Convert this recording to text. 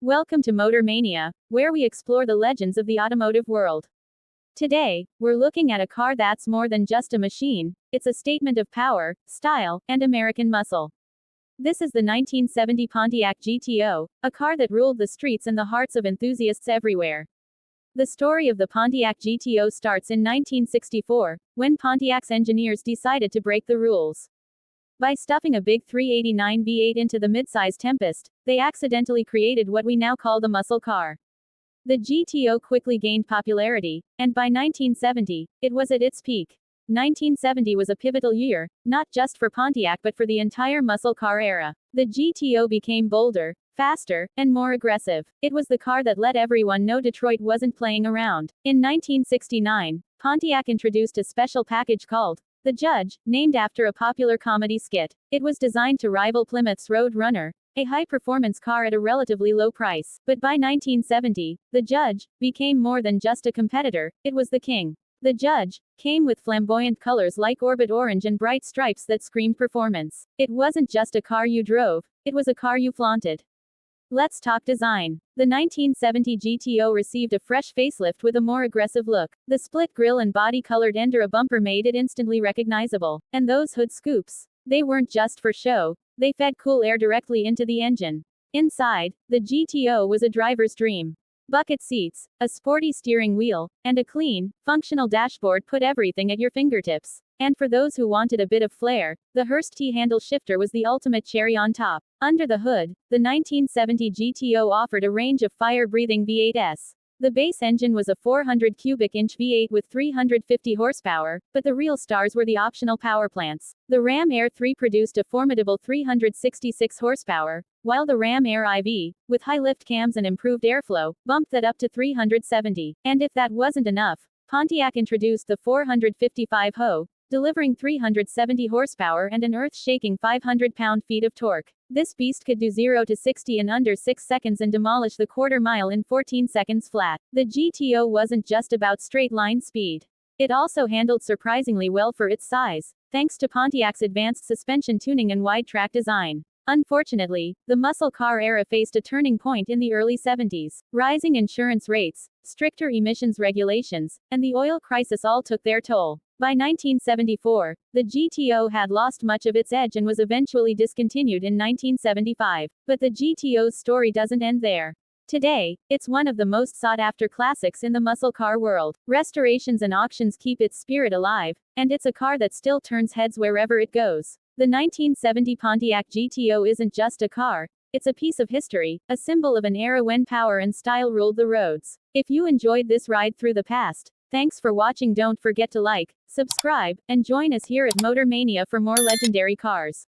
Welcome to Motor Mania, where we explore the legends of the automotive world. Today, we're looking at a car that's more than just a machine, it's a statement of power, style, and American muscle. This is the 1970 Pontiac GTO, a car that ruled the streets and the hearts of enthusiasts everywhere. The story of the Pontiac GTO starts in 1964, when Pontiac's engineers decided to break the rules. By stuffing a big 389 V8 into the midsize Tempest, they accidentally created what we now call the muscle car. The GTO quickly gained popularity, and by 1970, it was at its peak. 1970 was a pivotal year, not just for Pontiac but for the entire muscle car era. The GTO became bolder, faster, and more aggressive. It was the car that let everyone know Detroit wasn't playing around. In 1969, Pontiac introduced a special package called The Judge, named after a popular comedy skit. It was designed to rival Plymouth's Road Runner, a high-performance car at a relatively low price. But by 1970, the Judge became more than just a competitor, it was the king. The Judge came with flamboyant colors like Orbit Orange and bright stripes that screamed performance. It wasn't just a car you drove, it was a car you flaunted. Let's talk design. The 1970 GTO received a fresh facelift with a more aggressive look. The split grille and body-colored Endura bumper made it instantly recognizable. And those hood scoops, they weren't just for show, they fed cool air directly into the engine. Inside, the GTO was a driver's dream. Bucket seats, a sporty steering wheel, and a clean, functional dashboard put everything at your fingertips. And for those who wanted a bit of flair, the Hurst T-handle shifter was the ultimate cherry on top. Under the hood, the 1970 GTO offered a range of fire-breathing V8s. The base engine was a 400 cubic inch V8 with 350 horsepower, but the real stars were the optional power plants. The Ram Air 3 produced a formidable 366 horsepower, while the Ram Air IV, with high lift cams and improved airflow, bumped that up to 370. And if that wasn't enough, Pontiac introduced the 455 Ho, delivering 370 horsepower and an earth-shaking 500 pound-feet of torque. This beast could do 0 to 60 in under 6 seconds and demolish the quarter mile in 14 seconds flat. The GTO wasn't just about straight-line speed. It also handled surprisingly well for its size, thanks to Pontiac's advanced suspension tuning and wide-track design. Unfortunately, the muscle car era faced a turning point in the early 70s. Rising insurance rates, stricter emissions regulations, and the oil crisis all took their toll. By 1974, the GTO had lost much of its edge and was eventually discontinued in 1975. But the GTO's story doesn't end there. Today, it's one of the most sought-after classics in the muscle car world. Restorations and auctions keep its spirit alive, and it's a car that still turns heads wherever it goes. The 1970 Pontiac GTO isn't just a car, it's a piece of history, a symbol of an era when power and style ruled the roads. If you enjoyed this ride through the past, thanks for watching. Don't forget to like, subscribe, and join us here at Motor Mania for more legendary cars.